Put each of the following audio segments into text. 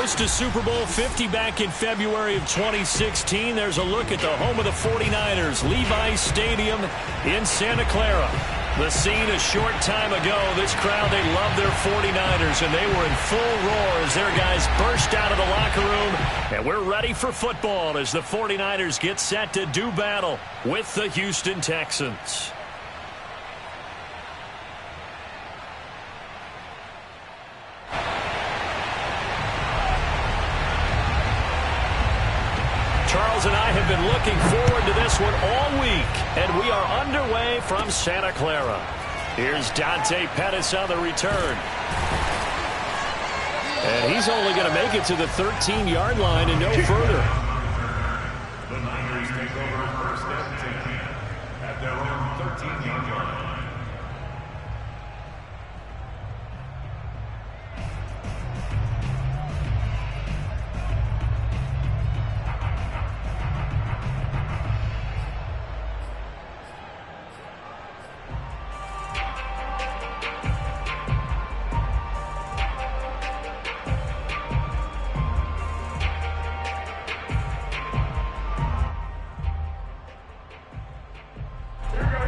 host to Super Bowl 50 back in February of 2016. There's a look at the home of the 49ers, Levi's Stadium in Santa Clara. The scene a short time ago, this crowd, they love their 49ers, and they were in full roar as their guys burst out of the locker room. And we're ready for football as the 49ers get set to do battle with the Houston Texans. Charles and I have been looking forward to this one all week, and we are underway from Santa Clara. Here's Dante Pettis on the return. And he's only going to make it to the 13-yard line and no further. The Niners take over first and 10 at their own 13-yard line.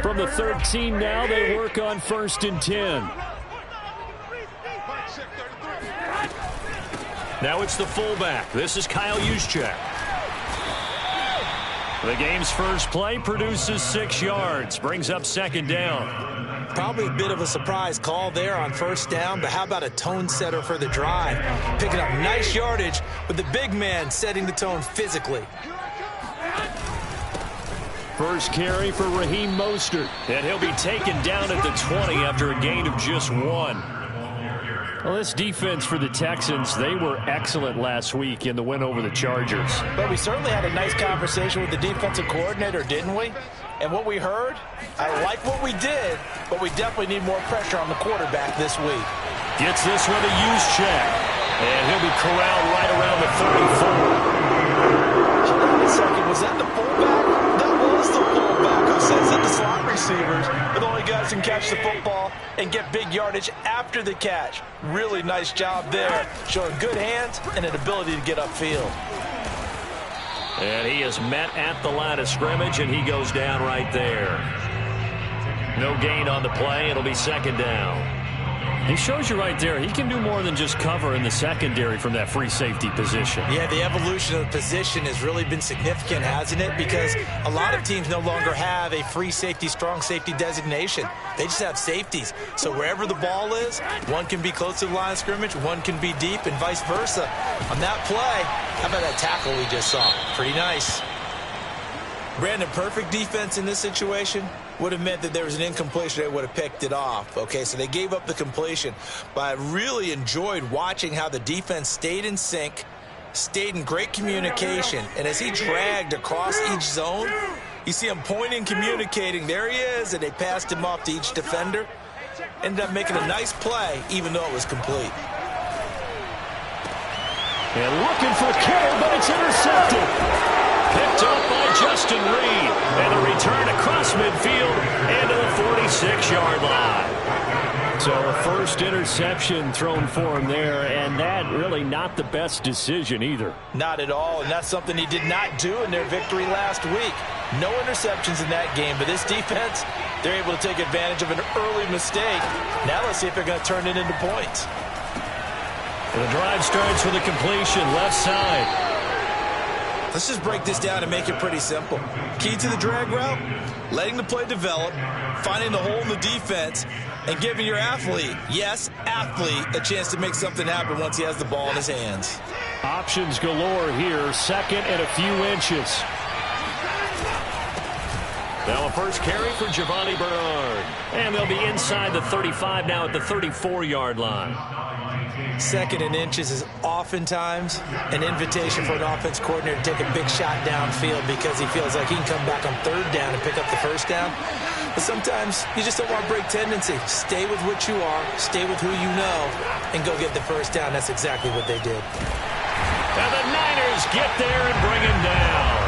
From the 13 now, they work on 1st and 10. Now it's the fullback. This is Kyle Juszczyk. The game's first play produces 6 yards, brings up 2nd down. Probably a bit of a surprise call there on 1st down, but how about a tone setter for the drive? Picking up nice yardage with the big man setting the tone physically. First carry for Raheem Mostert, and he'll be taken down at the 20 after a gain of just 1. Well, this defense for the Texans, they were excellent last week in the win over the Chargers. But we certainly had a nice conversation with the defensive coordinator, didn't we? And what we heard, I like what we did, but we definitely need more pressure on the quarterback this week. Gets this one to Juszczyk, and he'll be corralled right around the 34. Hold on a second, was that the fullback? The fullback who says that the slot receivers are the only guys who can catch the football and get big yardage after the catch. Really nice job there, showing good hands and an ability to get upfield. And he is met at the line of scrimmage, and he goes down right there. No gain on the play. It'll be 2nd down. He shows you right there, he can do more than just cover in the secondary from that free safety position. Yeah, the evolution of the position has really been significant, hasn't it? Because a lot of teams no longer have a free safety, strong safety designation. They just have safeties. So wherever the ball is, one can be close to the line of scrimmage, one can be deep, and vice versa. On that play, how about that tackle we just saw? Pretty nice. Brandon, perfect defense in this situation would have meant that there was an incompletion. They would have picked it off. Okay, so they gave up the completion. But I really enjoyed watching how the defense stayed in sync, stayed in great communication. And as he dragged across each zone, you see him pointing, communicating. There he is, and they passed him off to each defender. Ended up making a nice play, even though it was complete. And looking for Kittle, but it's intercepted. Picked up by Justin Reed. And a return across midfield and to the 46-yard line. So a first interception thrown for him there, and that really not the best decision either. Not at all, and that's something he did not do in their victory last week. No interceptions in that game, but this defense, they're able to take advantage of an early mistake. Now let's see if they're going to turn it into points. The drive starts with a completion, left side. Let's just break this down and make it pretty simple. Key to the drag route, letting the play develop, finding the hole in the defense, and giving your athlete, yes, athlete, a chance to make something happen once he has the ball in his hands. Options galore here, 2nd and a few inches. Now a first carry for Giovanni Bernard. And they'll be inside the 35 now at the 34-yard line. 2nd and inches is oftentimes an invitation for an offense coordinator to take a big shot downfield because he feels like he can come back on 3rd down and pick up the 1st down. But sometimes you just don't want to break tendency. Stay with what you are, stay with who you know, and go get the 1st down. That's exactly what they did. And the Niners get there and bring him down.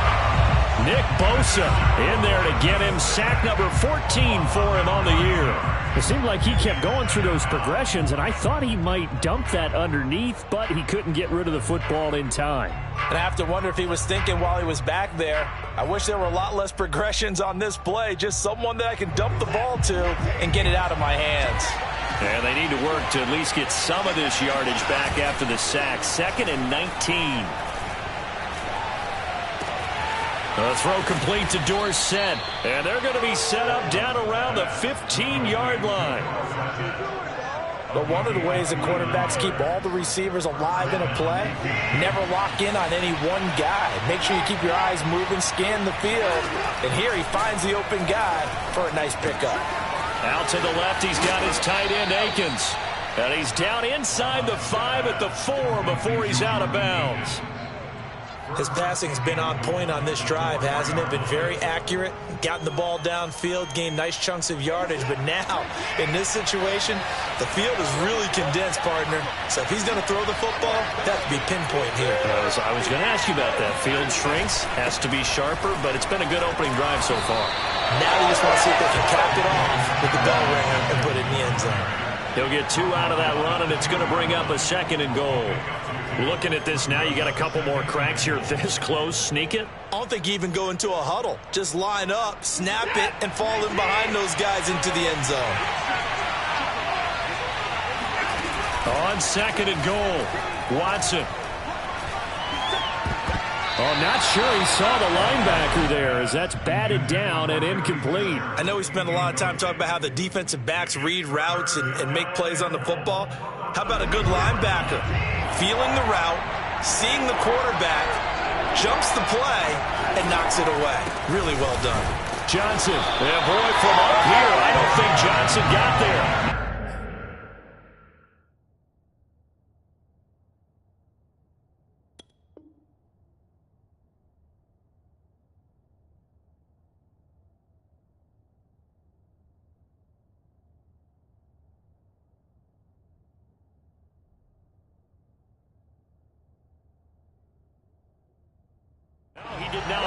Nick Bosa in there to get him sack number 14 for him on the year. It seemed like he kept going through those progressions, and I thought he might dump that underneath, but he couldn't get rid of the football in time. And I have to wonder if he was thinking while he was back there, I wish there were a lot less progressions on this play, just someone that I can dump the ball to and get it out of my hands. And they need to work to at least get some of this yardage back after the sack. 2nd and 19. The throw complete to Dorsett. And they're going to be set up down around the 15-yard line. But one of the ways that quarterbacks keep all the receivers alive in a play, never lock in on any one guy. Make sure you keep your eyes moving, scan the field. And here he finds the open guy for a nice pickup. Out to the left, he's got his tight end, Akins. And he's down inside the 5 at the 4 before he's out of bounds. His passing's been on point on this drive, hasn't it? Been very accurate, gotten the ball downfield, gained nice chunks of yardage. But now, in this situation, the field is really condensed, partner. So if he's going to throw the football, that would be pinpoint here. I was going to ask you about that. Field shrinks, has to be sharper, but it's been a good opening drive so far. Now you just want to see if they can cap it off with the bell ringer and put it in the end zone. He'll get 2 out of that run, and it's going to bring up a 2nd and goal. Looking at this now, you got a couple more cracks here this close. Sneak it? I don't think you even go into a huddle. Just line up, snap it, and fall in behind those guys into the end zone. On 2nd and goal, Watson. Oh, not sure he saw the linebacker there as that's batted down and incomplete. I know we spent a lot of time talking about how the defensive backs read routes and make plays on the football. How about a good linebacker? Feeling the route, seeing the quarterback, jumps the play, and knocks it away. Really well done. Johnson, and boy, from up here, I don't think Johnson got there. He did not.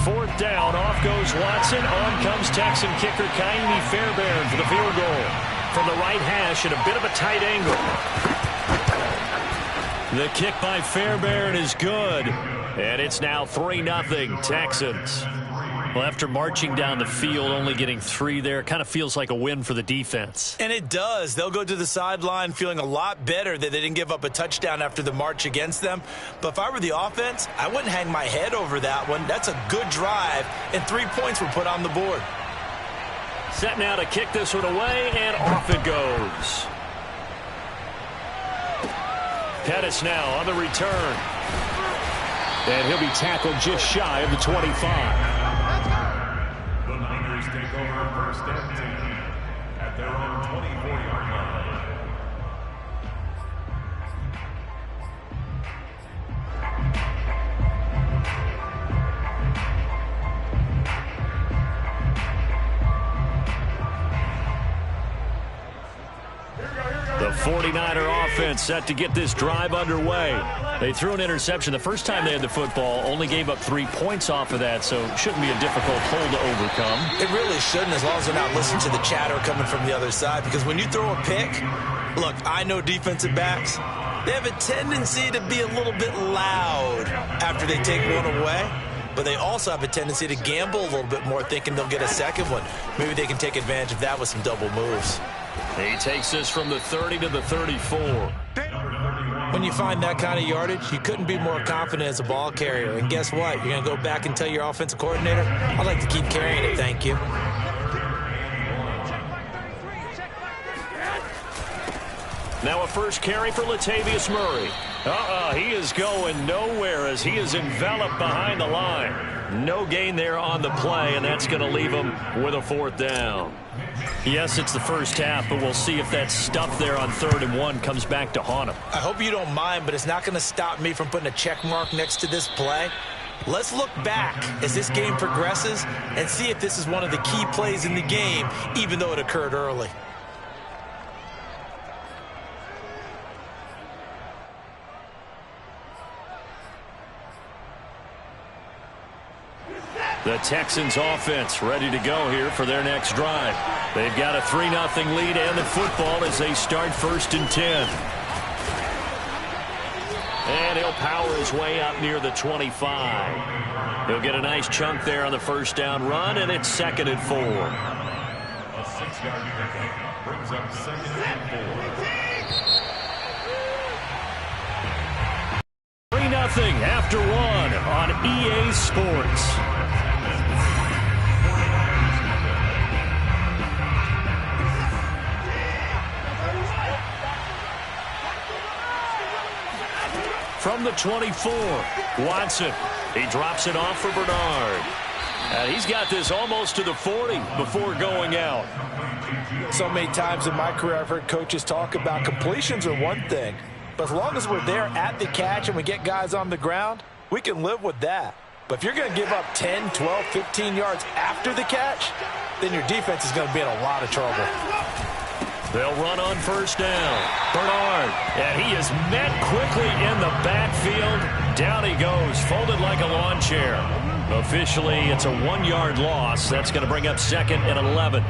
Fourth down, off goes Watson. On comes Texan kicker Kaimi Fairbairn for the field goal. From the right hash at a bit of a tight angle. The kick by Fairbairn is good. And it's now 3-0 Texans. Well, after marching down the field, only getting 3 there, kind of feels like a win for the defense. And it does. They'll go to the sideline feeling a lot better that they didn't give up a touchdown after the march against them. But if I were the offense, I wouldn't hang my head over that one. That's a good drive, and 3 points were put on the board. Set now to kick this one away, and off it goes. Pettis now on the return. And he'll be tackled just shy of the 25. Take over first and 10 at their own 24-yard line. The 49er offense set to get this drive underway. They threw an interception the first time they had the football, only gave up 3 points off of that, so it shouldn't be a difficult hole to overcome. It really shouldn't, as long as they're not listening to the chatter coming from the other side, because when you throw a pick, look, I know defensive backs, they have a tendency to be a little bit loud after they take one away, but they also have a tendency to gamble a little bit more, thinking they'll get a second one. Maybe they can take advantage of that with some double moves. He takes this from the 30 to the 34. When you find that kind of yardage, you couldn't be more confident as a ball carrier. And guess what? You're going to go back and tell your offensive coordinator, I'd like to keep carrying it, thank you. Now a first carry for Latavius Murray. He is going nowhere as he is enveloped behind the line. No gain there on the play, and that's going to leave him with a 4th down. Yes, it's the first half, but we'll see if that stuff there on 3rd and 1 comes back to haunt him. I hope you don't mind, but it's not going to stop me from putting a check mark next to this play. Let's look back as this game progresses and see if this is one of the key plays in the game, even though it occurred early. The Texans offense ready to go here for their next drive. They've got a 3-0 lead and the football as they start 1st and 10. And he'll power his way up near the 25. He'll get a nice chunk there on the 1st down run, and it's 2nd and 4. A 6-yard pickup brings up 2nd and 4. 3-0 after 1 on EA Sports. From the 24, Watson. He drops it off for Bernard. He's got this almost to the 40 before going out. So many times in my career I've heard coaches talk about completions are one thing, but as long as we're there at the catch and we get guys on the ground, we can live with that. But if you're going to give up 10, 12, 15 yards after the catch, then your defense is going to be in a lot of trouble. They'll run on 1st down. Bernard, and he is met quickly in the backfield. Down he goes, folded like a lawn chair. Officially, it's a 1-yard loss. That's going to bring up 2nd and 11.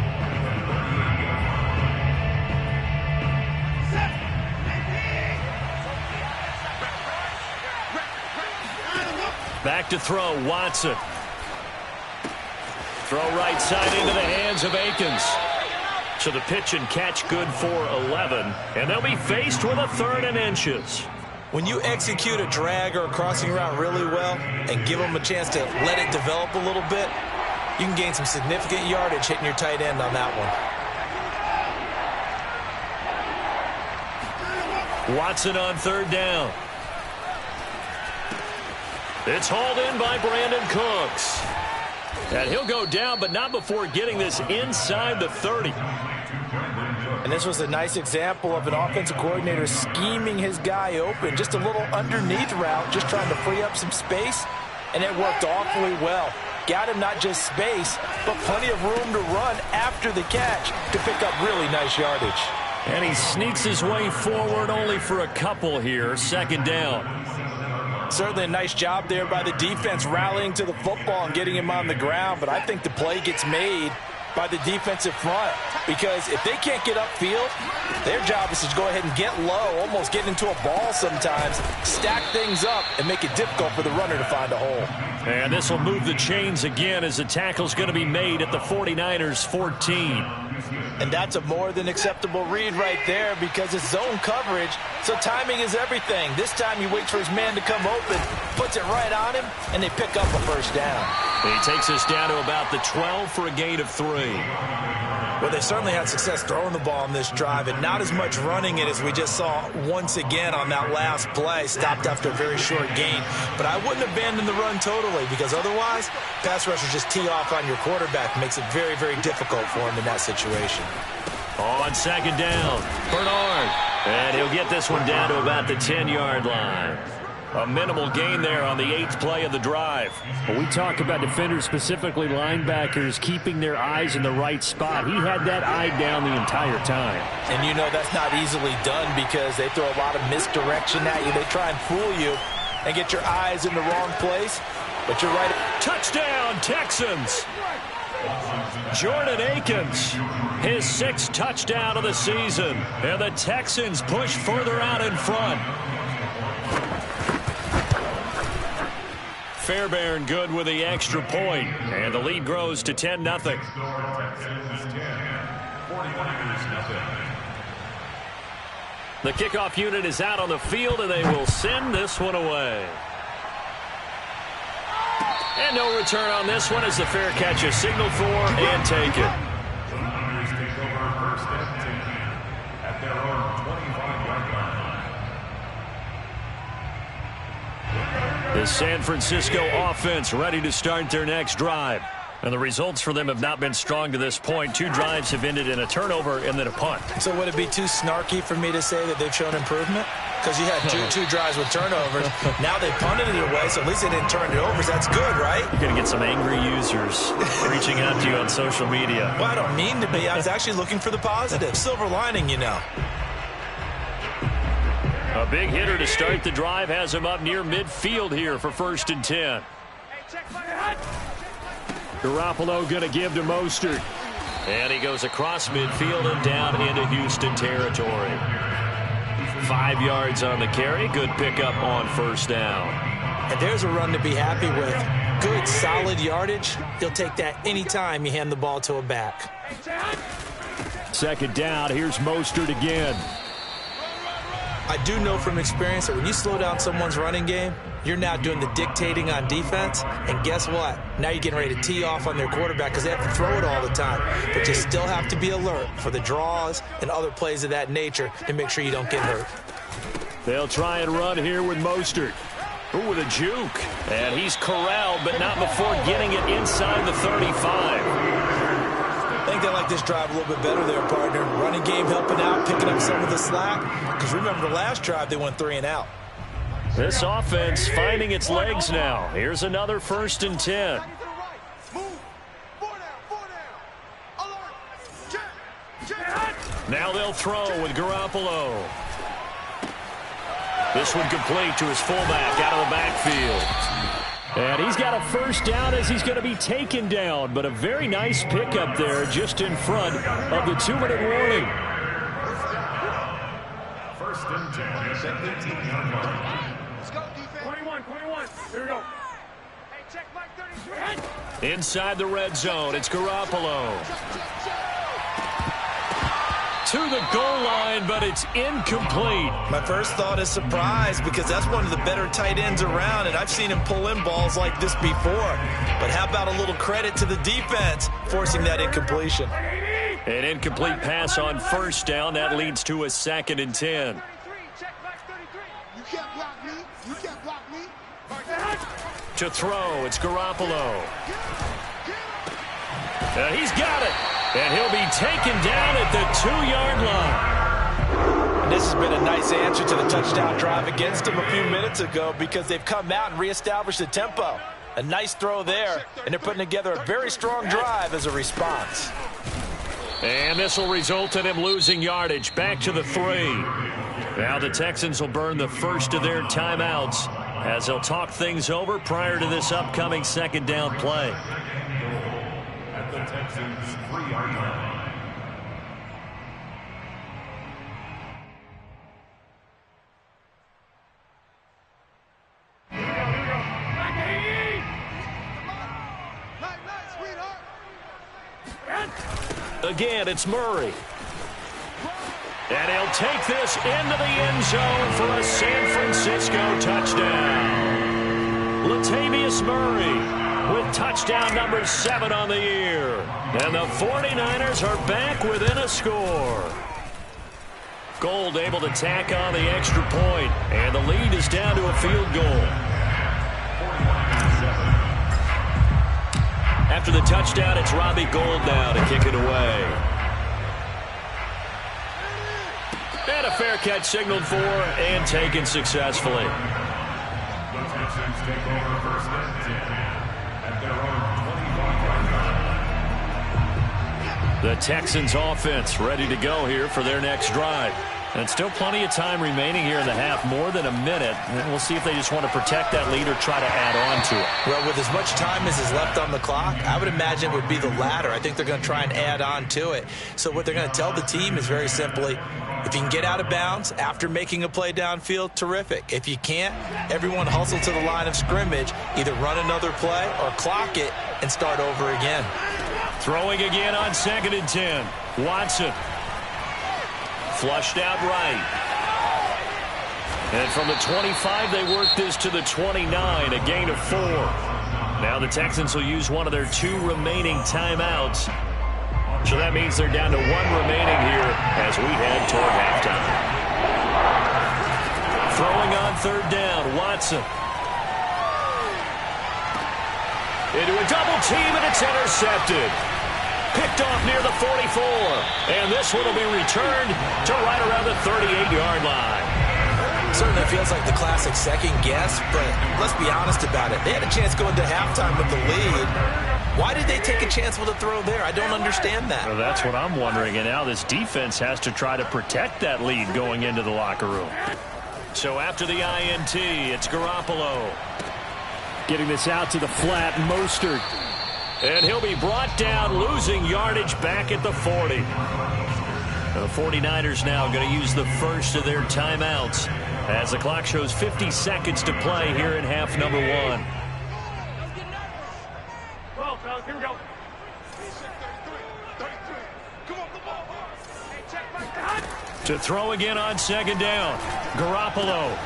Back to throw, Watson. Throw right side into the hands of Akins. So the pitch and catch good for 11. And they'll be faced with a 3rd and inches. When you execute a drag or a crossing route really well and give them a chance to let it develop a little bit, you can gain some significant yardage hitting your tight end on that one. Watson on 3rd down. It's hauled in by Brandon Cooks. And he'll go down, but not before getting this inside the 30. And this was a nice example of an offensive coordinator scheming his guy open. Just a little underneath route, just trying to free up some space, and it worked awfully well. Got him not just space, but plenty of room to run after the catch to pick up really nice yardage. And he sneaks his way forward only for a couple here. 2nd down. Certainly a nice job there by the defense rallying to the football and getting him on the ground, but I think the play gets made by the defensive front because if they can't get upfield, their job is to go ahead and get low, almost get into a ball sometimes, stack things up, and make it difficult for the runner to find a hole. And this will move the chains again as the tackle's going to be made at the 49ers 14. And that's a more than acceptable read right there because it's zone coverage, so timing is everything. This time he waits for his man to come open, puts it right on him, and they pick up a 1st down. He takes us down to about the 12 for a gain of 3. Well, they certainly had success throwing the ball on this drive and not as much running it as we just saw once again on that last play. Stopped after a very short gain. But I wouldn't abandon the run totally because otherwise, pass rushers just tee off on your quarterback. Makes it very, very difficult for him in that situation. On 2nd down, Bernard. And he'll get this one down to about the 10-yard line. A minimal gain there on the 8th play of the drive. Well, we talk about defenders, specifically linebackers, keeping their eyes in the right spot. He had that eye down the entire time. And you know that's not easily done because they throw a lot of misdirection at you. They try and fool you and get your eyes in the wrong place. But you're right. Touchdown, Texans. Jordan Akins, his 6th touchdown of the season. And the Texans push further out in front. Fairbairn good with the extra point, and the lead grows to 10-0. The kickoff unit is out on the field, and they will send this one away. And no return on this one as the fair catch is signaled for and taken. The Niners take over 1st and 10 at their own 25-yard The San Francisco offense ready to start their next drive. And the results for them have not been strong to this point. 2 drives have ended in a turnover and then a punt. So would it be too snarky for me to say that they've shown improvement? Because you had two drives with turnovers. Now they punted it away, so at least they didn't turn it over. So that's good, right? You're going to get some angry users reaching out to you on social media. Well, I don't mean to be. I was actually looking for the positive. Silver lining, you know. A big hitter to start the drive has him up near midfield here for 1st and 10. Garoppolo going to give to Mostert. And he goes across midfield and down into Houston territory. 5 yards on the carry. Good pickup on 1st down. And there's a run to be happy with. Good, solid yardage. You'll take that anytime you hand the ball to a back. 2nd down. Here's Mostert again. I do know from experience that when you slow down someone's running game, you're now doing the dictating on defense. And guess what? Now you're getting ready to tee off on their quarterback because they have to throw it all the time. But you still have to be alert for the draws and other plays of that nature to make sure you don't get hurt. They'll try and run here with Mostert. Ooh, with a juke. And he's corralled, but not before getting it inside the 35. I think they like this drive a little bit better there, partner. Running game helping out, picking up some of the slack. Because remember the last drive, they went 3 and out. This offense finding its legs now. Here's another 1st and 10. Now they'll throw with Garoppolo. This one complete to his fullback out of the backfield. And he's got a 1st down as he's going to be taken down. But a very nice pickup there just in front of the 2-minute warning. 1st and 10 at the 18-yard line. Let's go, defense. 21. Here we go. Hey, check Mike 33. Inside the red zone, it's Garoppolo. To the goal line, but it's incomplete. My first thought is surprise because that's one of the better tight ends around, and I've seen him pull in balls like this before. But how about a little credit to the defense forcing that incompletion? An incomplete pass on 1st down. That leads to a 2nd and 10. You can't block me. You can't block me. To throw, it's Garoppolo. And he's got it. And he'll be taken down at the 2-yard line. And this has been a nice answer to the touchdown drive against him a few minutes ago because they've come out and reestablished the tempo. A nice throw there, and they're putting together a very strong drive as a response. And this will result in him losing yardage back to the 3. Now the Texans will burn the first of their timeouts as they'll talk things over prior to this upcoming 2nd down play. At the Texans' 3-yard line. Again, it's Murray. And he'll take this into the end zone for a San Francisco touchdown. Latavius Murray with touchdown number 7 on the year. And the 49ers are back within a score. Gold able to tack on the extra point, and the lead is down to a field goal. After the touchdown, it's Robbie Gould now to kick it away. And a fair catch signaled for and taken successfully. The Texans take over 1st and 10 at their own 25-yard line. The Texans offense ready to go here for their next drive. And still plenty of time remaining here in the half, more than a minute. And we'll see if they just want to protect that lead or try to add on to it. Well, with as much time as is left on the clock, I would imagine it would be the latter. I think they're going to try and add on to it. So what they're going to tell the team is very simply, if you can get out of bounds after making a play downfield, terrific. If you can't, everyone hustle to the line of scrimmage, either run another play or clock it and start over again. Throwing again on 2nd and 10. Watson. Flushed out right. And from the 25, they work this to the 29, a gain of 4. Now the Texans will use one of their 2 remaining timeouts. So that means they're down to 1 remaining here as we head toward halftime. Throwing on 3rd down, Watson. into a double team, and it's intercepted. Picked off near the 44. And this one will be returned to right around the 38-yard line. Certainly feels like the classic second guess, but let's be honest about it. They had a chance going to halftime with the lead. Why did they take a chance with a throw there? I don't understand that. Well, that's what I'm wondering. And now this defense has to try to protect that lead going into the locker room. So after the INT, it's Garoppolo. Getting this out to the flat, Mostert. And he'll be brought down, losing yardage back at the 40. The 49ers now going to use the first of their timeouts as the clock shows 50 seconds to play here in half number 1. Well, fellas, here we go. To throw again on second down. Garoppolo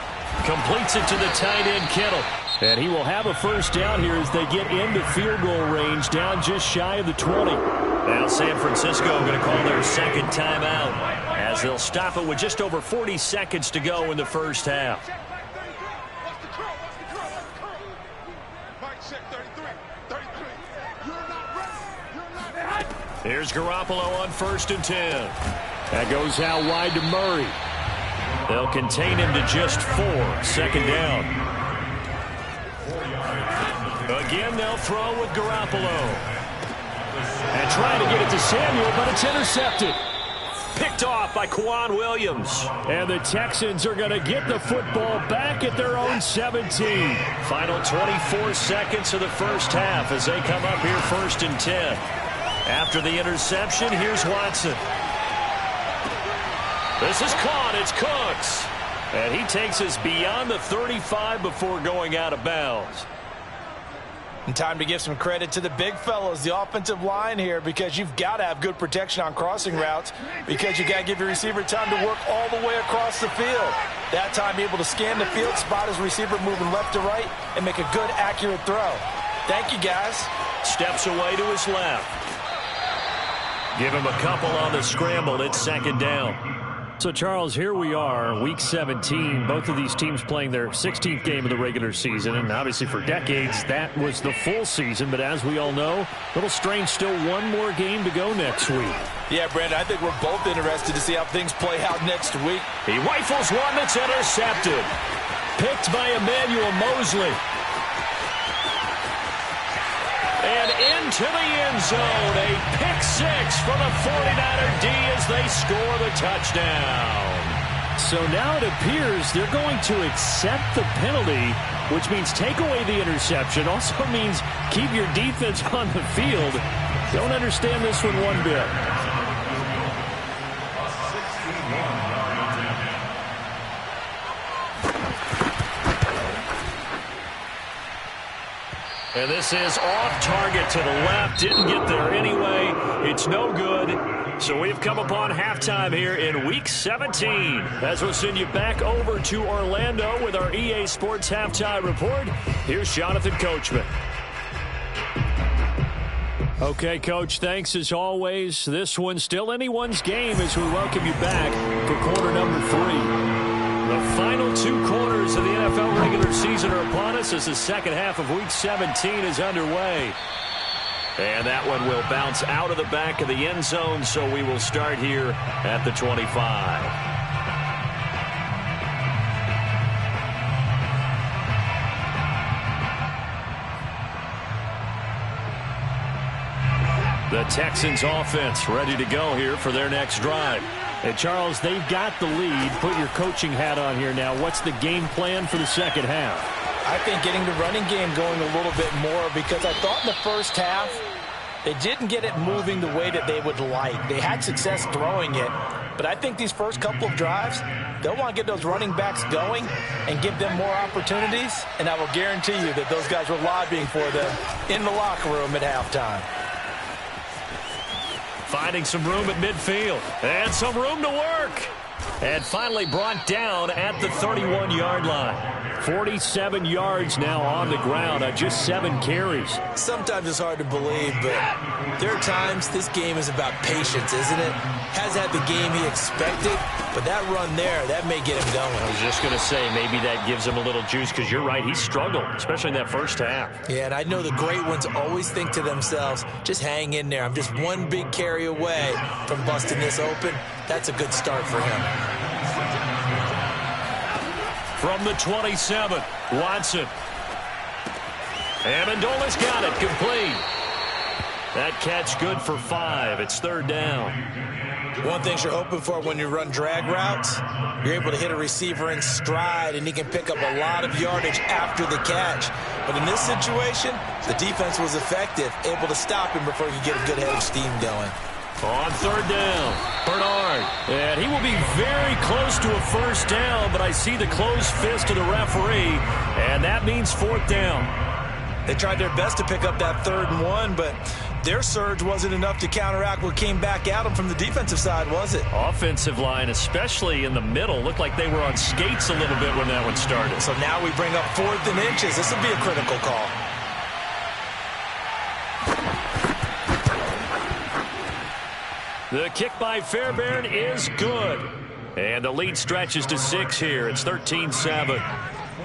completes it to the tight end, Kittle. And he will have a first down here as they get into field goal range, down just shy of the 20. Now San Francisco going to call their second timeout as they'll stop it with just over 40 seconds to go in the first half. Here's Garoppolo on 1st and 10. That goes out wide to Murray. They'll contain him to just 4. Second down. Again, they'll throw with Garoppolo. And trying to get it to Samuel, but it's intercepted. Picked off by Kwan Williams. And the Texans are going to get the football back at their own 17. Final 24 seconds of the first half as they come up here 1st and 10. After the interception, here's Watson. This is caught. It's Cooks. And he takes us beyond the 35 before going out of bounds. And time to give some credit to the big fellas, the offensive line here, because you've got to have good protection on crossing routes because you got to give your receiver time to work all the way across the field. That time be able to scan the field, spot his receiver moving left to right, and make a good, accurate throw. Thank you, guys. Steps away to his left. Give him a couple on the scramble. It's second down. So, Charles, here we are, Week 17. Both of these teams playing their 16th game of the regular season. And obviously for decades, that was the full season. But as we all know, a little strange, still one more game to go next week. Yeah, Brandon, I think we're both interested to see how things play out next week. He rifles one that's intercepted. Picked by Emmanuel Mosley. And into the end zone, a pick 6 for the 49er D as they score the touchdown. So now it appears they're going to accept the penalty, which means take away the interception. Also means keep your defense on the field. Don't understand this one bit. And this is off target to the left. Didn't get there anyway. It's no good. So we've come upon halftime here in Week 17. As we'll send you back over to Orlando with our EA Sports Halftime Report. Here's Jonathan Coachman. Okay, Coach, thanks as always. This one's still anyone's game as we welcome you back for quarter number 3. The final 2 quarters of the NFL regular season are upon us as the second half of Week 17 is underway. And that one will bounce out of the back of the end zone, so we will start here at the 25. The Texans offense ready to go here for their next drive. And, Charles, they've got the lead. Put your coaching hat on here now. What's the game plan for the second half? I think getting the running game going a little bit more because I thought in the first half they didn't get it moving the way that they would like. They had success throwing it, but I think these first couple of drives, they'll want to get those running backs going and give them more opportunities, and I will guarantee you that those guys were lobbying for them in the locker room at halftime. Finding some room at midfield and some room to work. And finally brought down at the 31-yard line. 47 yards now on the ground on just 7 carries. Sometimes it's hard to believe, but there are times this game is about patience, isn't it? has had the game he expected, but that run there, that may get him going. I was just going to say, maybe that gives him a little juice, because you're right, he struggled, especially in that first half. Yeah, and I know the great ones always think to themselves, just hang in there. I'm just one big carry away from busting this open. That's a good start for him. From the 27, Watson. Amendola's got it, complete. That catch good for 5. It's third down. One thing you're hoping for when you run drag routes, you're able to hit a receiver in stride, and he can pick up a lot of yardage after the catch. But in this situation, the defense was effective, able to stop him before he could get a good head of steam going. On third down, Bernard. And he will be very close to a first down, but I see the closed fist of the referee, and that means fourth down. They tried their best to pick up that 3rd and 1, but their surge wasn't enough to counteract what came back at them from the defensive side, was it? Offensive line, especially in the middle, looked like they were on skates a little bit when that one started. So now we bring up 4th and inches. This will be a critical call. The kick by Fairbairn is good. And the lead stretches to 6 here. It's 13-7.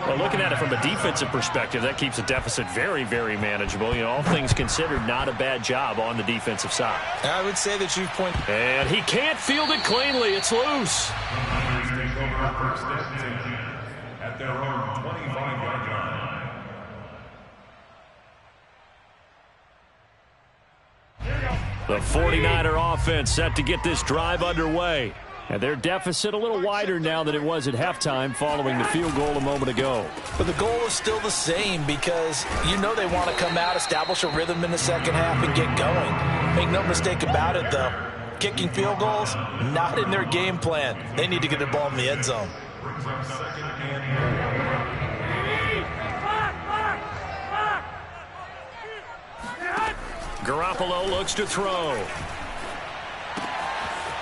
Well, looking at it from a defensive perspective, that keeps the deficit very, very manageable. You know, all things considered, not a bad job on the defensive side. I would say that you've pointed. And he can't field it cleanly. It's loose. Take over first and 10 at their own 25-yard line. The 49er offense set to get this drive underway. And their deficit a little wider now than it was at halftime following the field goal a moment ago. But the goal is still the same, because you know they want to come out, establish a rhythm in the second half, and get going. Make no mistake about it, though. Kicking field goals, not in their game plan. They need to get the ball in the end zone. Garoppolo looks to throw.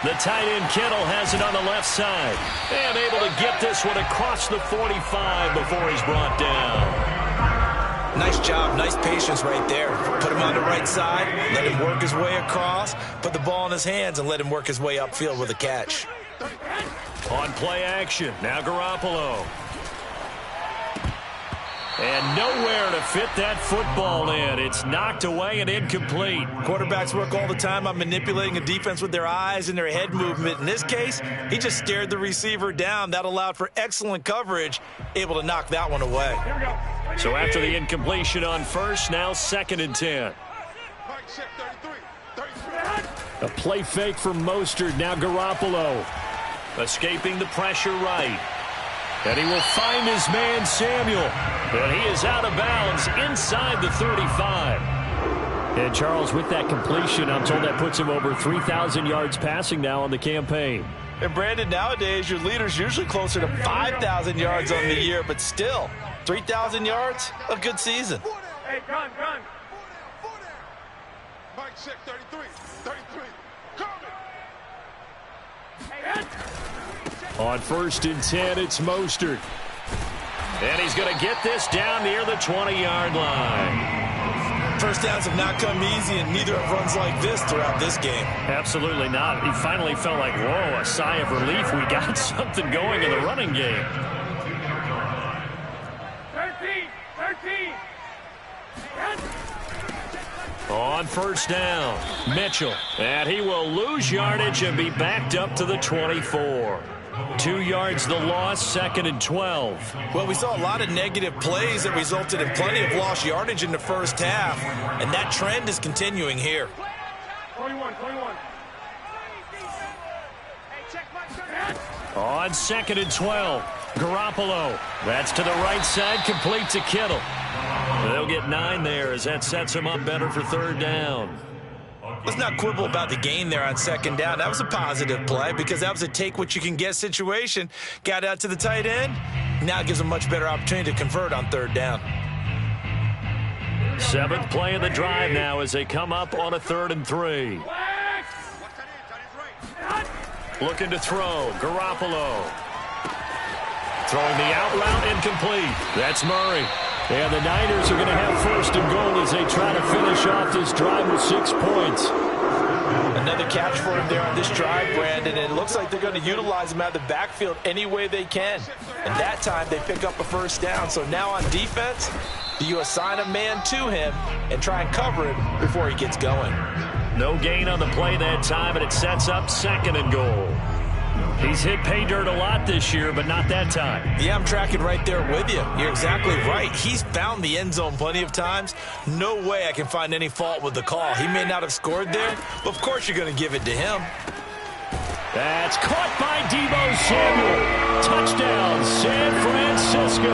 The tight end Kittle has it on the left side. And able to get this one across the 45 before he's brought down. Nice job, nice patience right there. Put him on the right side, let him work his way across, put the ball in his hands, and let him work his way upfield with a catch. On play action, now Garoppolo. And nowhere to fit that football in. It's knocked away and incomplete. Quarterbacks work all the time on manipulating a defense with their eyes and their head movement. In this case, he just stared the receiver down. That allowed for excellent coverage, able to knock that one away. So after the incompletion on first, now 2nd and 10. A play fake from Mostert, now Garoppolo. Escaping the pressure right. And he will find his man, Samuel. But he is out of bounds inside the 35. And, Charles, with that completion, I'm told that puts him over 3,000 yards passing now on the campaign. And, Brandon, nowadays your leader's usually closer to 5,000 yards on the year, but still, 3,000 yards, a good season. Hey, gun. Mike check 33. Hey, On 1st and 10, it's Mostert. And he's going to get this down near the 20-yard line. First downs have not come easy, and neither have runs like this throughout this game. Absolutely not. He finally felt like, whoa, a sigh of relief. We got something going in the running game. 13. On 1st down, Mitchell. And he will lose yardage and be backed up to the 24. 2 yards the loss, 2nd and 12. Well, we saw a lot of negative plays that resulted in plenty of lost yardage in the first half, and that trend is continuing here. 21. On 2nd and 12, Garoppolo. That's to the right side, complete to Kittle. They'll get 9 there as that sets him up better for 3rd down. Let's not quibble about the gain there on 2nd down. That was a positive play because that was a take-what-you-can-get situation. Got out to the tight end. Now it gives a much better opportunity to convert on 3rd down. 7th play of the drive now as they come up on a 3rd and 3. Looking to throw. Garoppolo. Throwing the out route incomplete. That's Murray. And the Niners are going to have 1st and goal as they try to finish off this drive with 6 points. Another catch for him there on this drive, Brandon, and it looks like they're going to utilize him out of the backfield any way they can. And that time, they pick up a first down. So now on defense, do you assign a man to him and try and cover him before he gets going? No gain on the play that time, and it sets up 2nd and goal. He's hit pay dirt a lot this year, but not that time. Yeah, I'm tracking right there with you. You're exactly right. He's found the end zone plenty of times. No way I can find any fault with the call. He may not have scored there, but of course you're going to give it to him. That's caught by Deebo Samuel. Touchdown, San Francisco.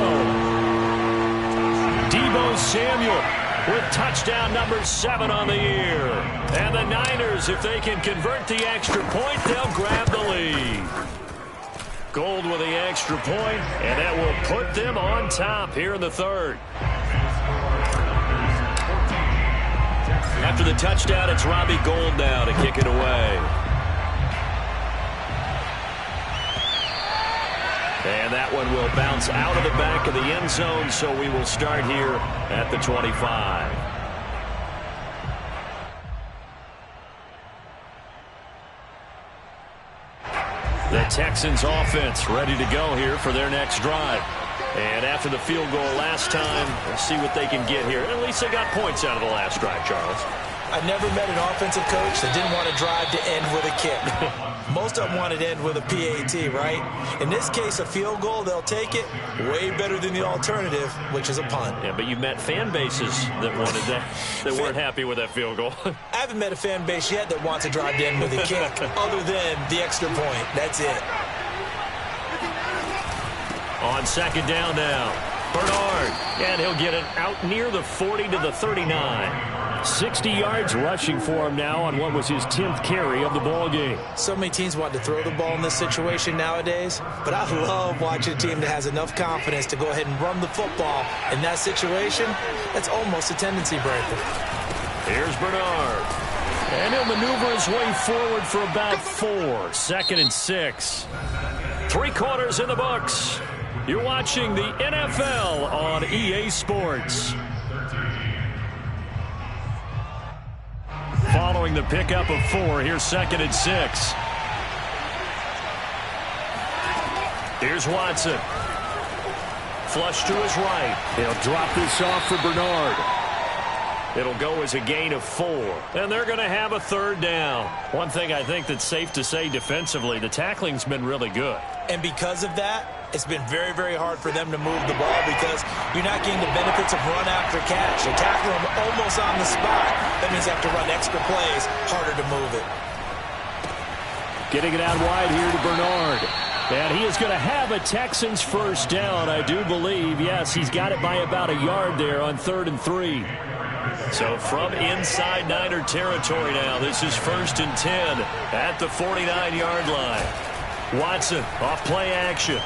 Deebo Samuel with touchdown number 7 on the year. And the Niners, if they can convert the extra point, they'll grab the lead. Gold with the extra point, and that will put them on top here in the 3rd. After the touchdown, it's Robbie Gould now to kick it away. And that one will bounce out of the back of the end zone, so we will start here at the 25. The Texans offense ready to go here for their next drive. And after the field goal last time, we'll see what they can get here. At least they got points out of the last drive, Charles. I never met an offensive coach that didn't want to drive to end with a kick. Most of them wanted to end with a PAT, right? In this case, a field goal, they'll take it. Way better than the alternative, which is a punt. Yeah, but you've met fan bases that wanted that, that weren't happy with that field goal. I haven't met a fan base yet that wants to drive to end with a kick, other than the extra point. That's it. On 2nd down now, Bernard, and he'll get it out near the 40 to the 39. 60 yards rushing for him now on what was his 10th carry of the ball game. So many teams want to throw the ball in this situation nowadays, but I love watching a team that has enough confidence to go ahead and run the football. In that situation, that's almost a tendency breaker. Here's Bernard, and he'll maneuver his way forward for about 4. 2nd and 6. 3 quarters in the books. You're watching the NFL on EA Sports. Following the pickup of 4, here's 2nd and 6. Here's Watson. Flush to his right. He'll drop this off for Bernard. It'll go as a gain of 4. And they're going to have a 3rd down. One thing I think that's safe to say defensively, the tackling's been really good. And because of that, it's been very, very hard for them to move the ball because you're not getting the benefits of run after catch. They tackle them almost on the spot. That means you have to run extra plays, harder to move it. Getting it out wide here to Bernard. And he is going to have a Texans first down, I do believe. Yes, he's got it by about a yard there on 3rd and 3. So from inside Niner territory now, this is 1st and 10 at the 49-yard line. Watson off play action.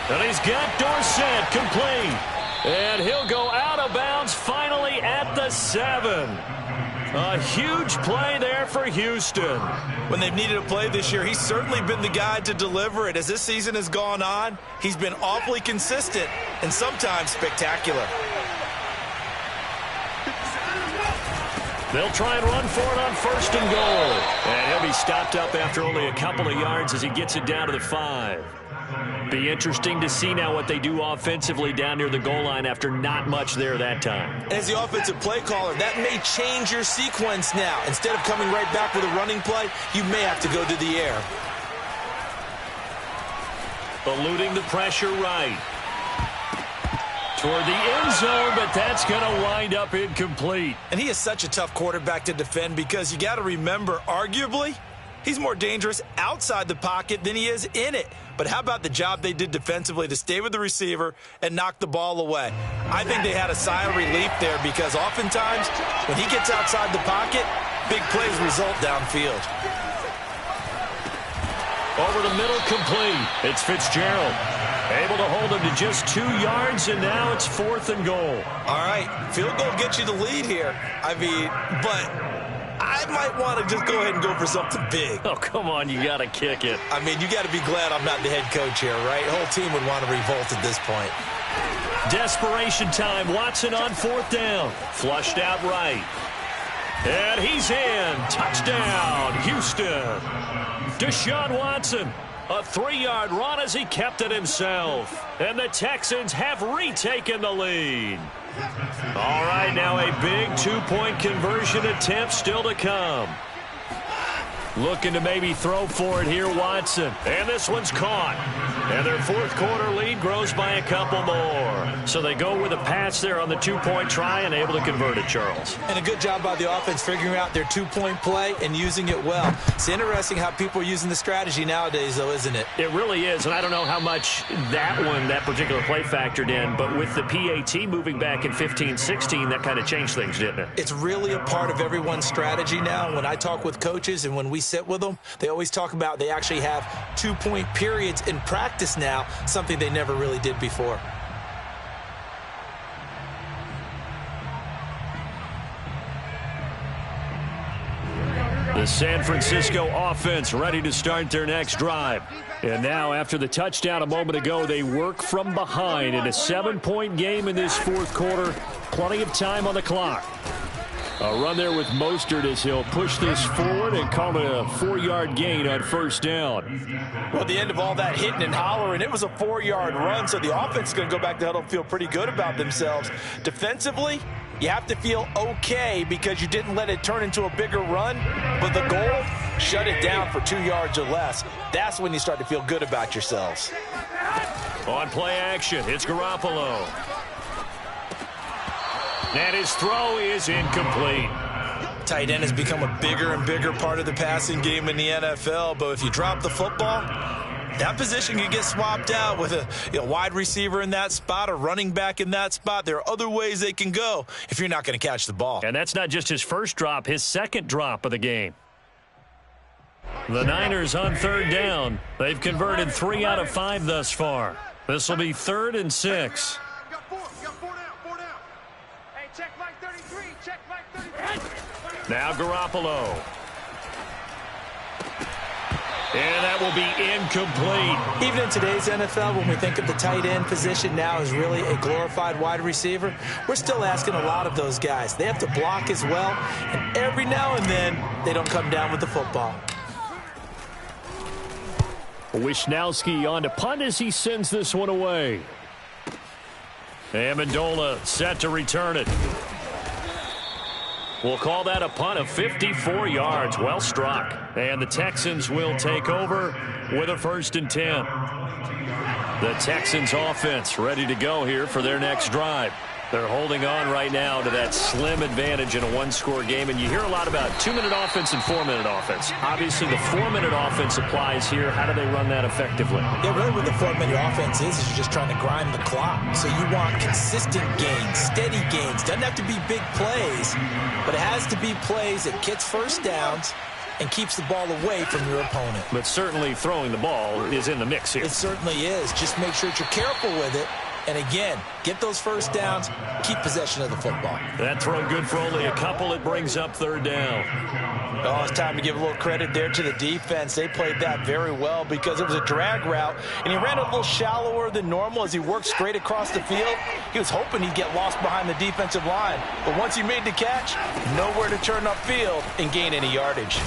And he's got Dorsett complete. And he'll go out of bounds finally at the 7. A huge play there for Houston. When they've needed a play this year, he's certainly been the guy to deliver it. As this season has gone on, he's been awfully consistent and sometimes spectacular. They'll try and run for it on 1st and goal. And he'll be stopped up after only a couple of yards as he gets it down to the 5. Be interesting to see now what they do offensively down near the goal line after not much there that time. As the offensive play caller, that may change your sequence now. Instead of coming right back with a running play, you may have to go to the air. Eluding the pressure right. Toward the end zone, but that's going to wind up incomplete. And he is such a tough quarterback to defend because you got to remember, arguably, he's more dangerous outside the pocket than he is in it. But how about the job they did defensively to stay with the receiver and knock the ball away? I think they had a sigh of relief there because oftentimes when he gets outside the pocket, big plays result downfield. Over the middle, complete. It's Fitzgerald. Able to hold him to just 2 yards, and now it's 4th and goal. All right, field goal gets you the lead here. I mean, but I might want to just go ahead and go for something big. Oh, come on, you got to kick it. I mean, you got to be glad I'm not the head coach here, right? The whole team would want to revolt at this point. Desperation time. Watson on 4th down. Flushed out right. And he's in. Touchdown, Houston. Deshaun Watson, a 3-yard run as he kept it himself. And the Texans have retaken the lead. All right, now a big 2-point conversion attempt still to come. Looking to maybe throw for it here, Watson. And this one's caught. And their fourth quarter lead grows by a couple more. So they go with a pass there on the 2-point try and able to convert it, Charles. And a good job by the offense figuring out their 2-point play and using it well. It's interesting how people are using the strategy nowadays, though, isn't it? It really is, and I don't know how much that particular play factored in, but with the PAT moving back in 15-16, that kind of changed things, didn't it? It's really a part of everyone's strategy now. When I talk with coaches and when we sit with them, they always talk about they actually have 2-point periods in practice now, something they never really did before. The San Francisco offense ready to start their next drive. And now, after the touchdown a moment ago, they work from behind in a 7-point game in this fourth quarter. Plenty of time on the clock. A run there with Mostert as he'll push this forward and call it a 4-yard gain on first down. Well, at the end of all that hitting and hollering, it was a 4-yard run, so the offense is going to go back to huddle and feel pretty good about themselves. Defensively, you have to feel okay because you didn't let it turn into a bigger run, but the goal, shut it down for 2 yards or less. That's when you start to feel good about yourselves. On play action, it's Garoppolo. And his throw is incomplete. Tight end has become a bigger and bigger part of the passing game in the NFL, but if you drop the football, that position can get swapped out with a wide receiver in that spot, a running back in that spot. There are other ways they can go if you're not going to catch the ball. And that's not just his first drop, his second drop of the game. The Niners on third down. They've converted 3 out of 5 thus far. This will be 3rd and 6. Now Garoppolo. And that will be incomplete. Even in today's NFL, when we think of the tight end position now as really a glorified wide receiver, we're still asking a lot of those guys. They have to block as well, and every now and then, they don't come down with the football. Wisnowski on to punt as he sends this one away. Amendola set to return it. We'll call that a punt of 54 yards. Well struck. And the Texans will take over with a 1st and 10. The Texans offense ready to go here for their next drive. They're holding on right now to that slim advantage in a 1-score game. And you hear a lot about 2-minute offense and 4-minute offense. Obviously, the 4-minute offense applies here. How do they run that effectively? Yeah, really what the 4-minute offense is you're just trying to grind the clock. So you want consistent gains, steady gains. Doesn't have to be big plays, but it has to be plays that gets first downs and keeps the ball away from your opponent. But certainly throwing the ball is in the mix here. It certainly is. Just make sure that you're careful with it. And again, get those first downs, keep possession of the football. That throw good for only a couple. It brings up 3rd down. Oh, it's time to give a little credit there to the defense. They played that very well because it was a drag route, and he ran a little shallower than normal as he worked straight across the field. He was hoping he'd get lost behind the defensive line. But once he made the catch, nowhere to turn upfield and gain any yardage.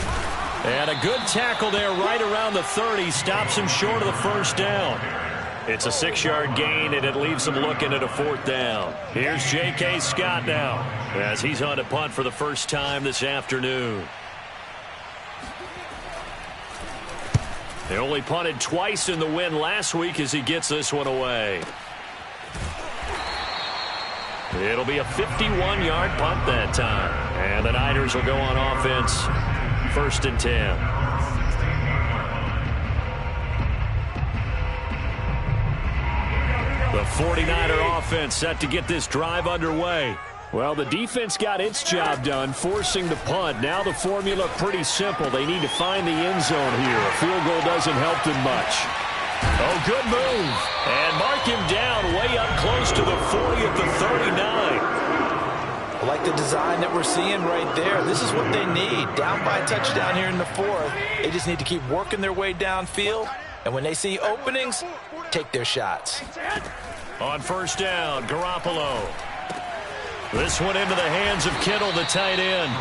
And a good tackle there right around the 30. Stops him short of the first down. It's a 6-yard gain, and it leaves him looking at a 4th down. Here's J.K. Scott now as he's on a punt for the first time this afternoon. They only punted twice in the win last week as he gets this one away. It'll be a 51-yard punt that time. And the Niners will go on offense, 1st and 10. The 49er offense set to get this drive underway. Well, the defense got its job done, forcing the punt. Now the formula pretty simple. They need to find the end zone here. A field goal doesn't help them much. Oh, good move. And mark him down way up close to the 40 at the 39. I like the design that we're seeing right there. This is what they need. Down by a touchdown here in the 4th. They just need to keep working their way downfield. And when they see openings, take their shots. On first down, Garoppolo. This one into the hands of Kittle, the tight end.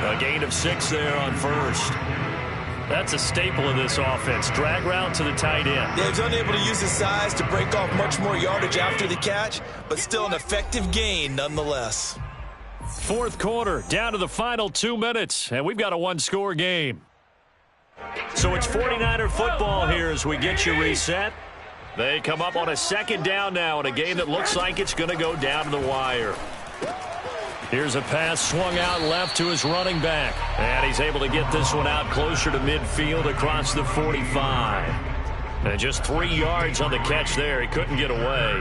A gain of 6 there on first. That's a staple of this offense. Drag route to the tight end. Yeah, he's unable to use his size to break off much more yardage after the catch, but still an effective gain nonetheless. Fourth quarter, down to the final 2 minutes, and we've got a one-score game. So it's 49er football here as we get you reset. They come up on a second down now in a game that looks like it's going to go down to the wire. Here's a pass swung out left to his running back. And he's able to get this one out closer to midfield across the 45. And just 3 yards on the catch there. He couldn't get away.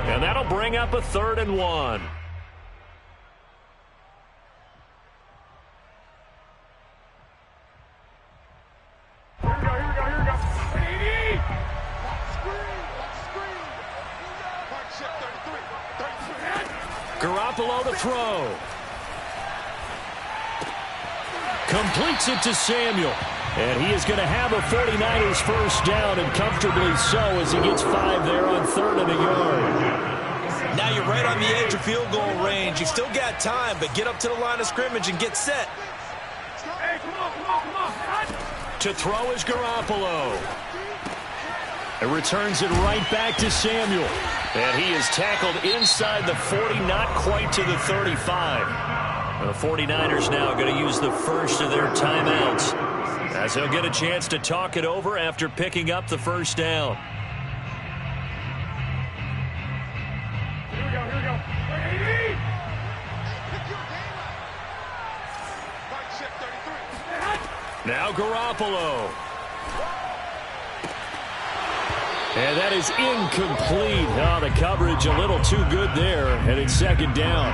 And that'll bring up a 3rd and 1. Garoppolo to throw. Completes it to Samuel. And he is going to have a 49ers first down, and comfortably so as he gets 5 there on 3rd and a yard. Now you're right on the edge of field goal range. You've still got time, but get up to the line of scrimmage and get set. Hey, come on. To throw is Garoppolo. It returns it right back to Samuel. And he is tackled inside the 40, not quite to the 35. The 49ers now going to use the first of their timeouts as he'll get a chance to talk it over after picking up the first down. Here we go. Hey, Now Garoppolo. And that is incomplete. Oh, the coverage a little too good there, and it's second down.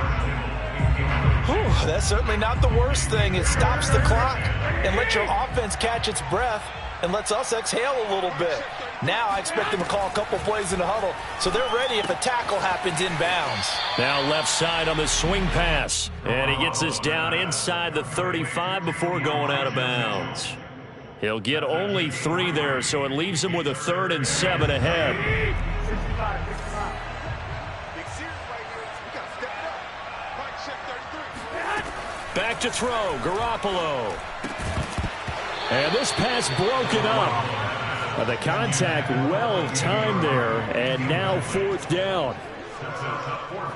Whew, that's certainly not the worst thing. It stops the clock and lets your offense catch its breath and lets us exhale a little bit. Now I expect them to call a couple plays in the huddle, so they're ready if a tackle happens inbounds. Now left side on the swing pass, and he gets this down inside the 35 before going out of bounds. He'll get only 3 there, so it leaves him with a 3rd and 7 ahead. Back to throw, Garoppolo. And this pass broken up. The contact well timed there, and now 4th down.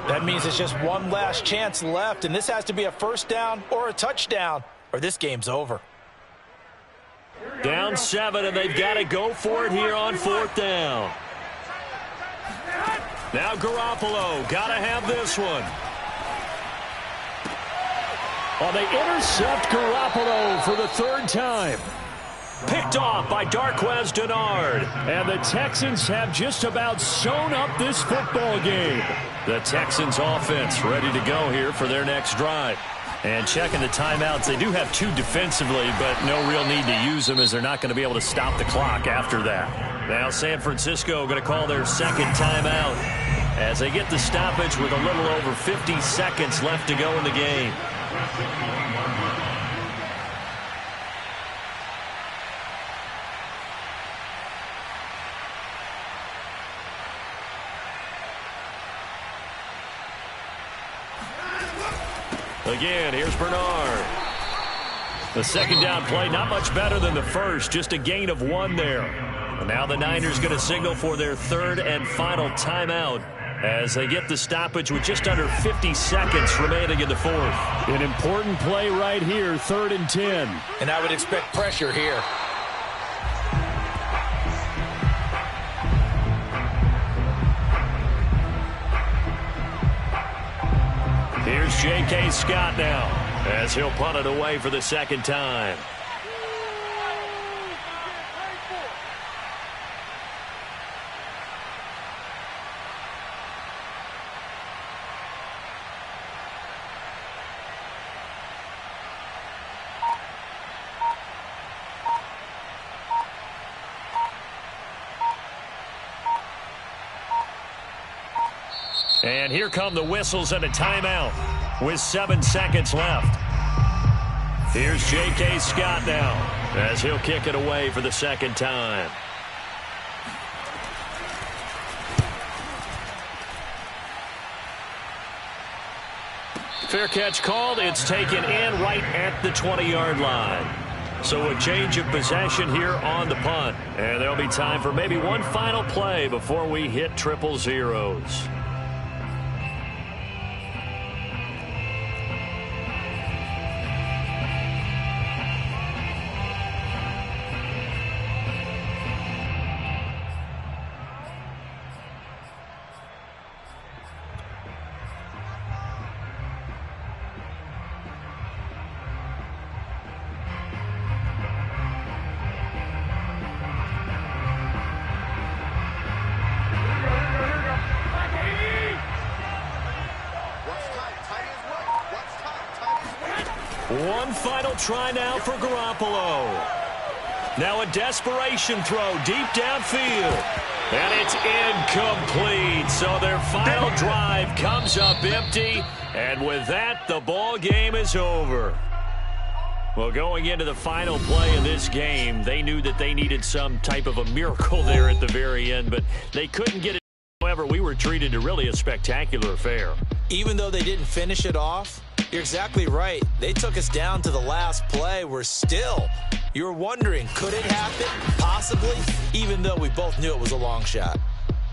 That means it's just one last chance left, and this has to be a first down or a touchdown, or this game's over. Down 7, and they've got to go for it here on 4th down. Now Garoppolo, got to have this one. Oh, they intercept Garoppolo for the 3rd time. Picked off by Darqueze Dennard. And the Texans have just about sewn up this football game. The Texans offense ready to go here for their next drive. And checking the timeouts, they do have 2 defensively, but no real need to use them as they're not going to be able to stop the clock after that. Now San Francisco going to call their 2nd timeout as they get the stoppage with a little over 50 seconds left to go in the game. Again, here's Bernard. The 2nd down play, not much better than the first, just a gain of 1 there. And now the Niners going to signal for their 3rd and final timeout as they get the stoppage with just under 50 seconds remaining in the 4th. An important play right here, 3rd and 10. And I would expect pressure here. Here's J.K. Scott now as he'll punt it away for the 2nd time. And here come the whistles and a timeout with 7 seconds left. Here's J.K. Scott now as he'll kick it away for the 2nd time. Fair catch called. It's taken in right at the 20-yard line. So a change of possession here on the punt. And there'll be time for maybe one final play before we hit triple zeros. One final try now for Garoppolo. Now a desperation throw deep downfield. And it's incomplete. So their final drive comes up empty. And with that, the ball game is over. Well, going into the final play of this game, they knew that they needed some type of a miracle there at the very end, but they couldn't get it. However, we were treated to really a spectacular affair. Even though they didn't finish it off, you're exactly right. They took us down to the last play. We're still, you're wondering, could it happen? Possibly, even though we both knew it was a long shot.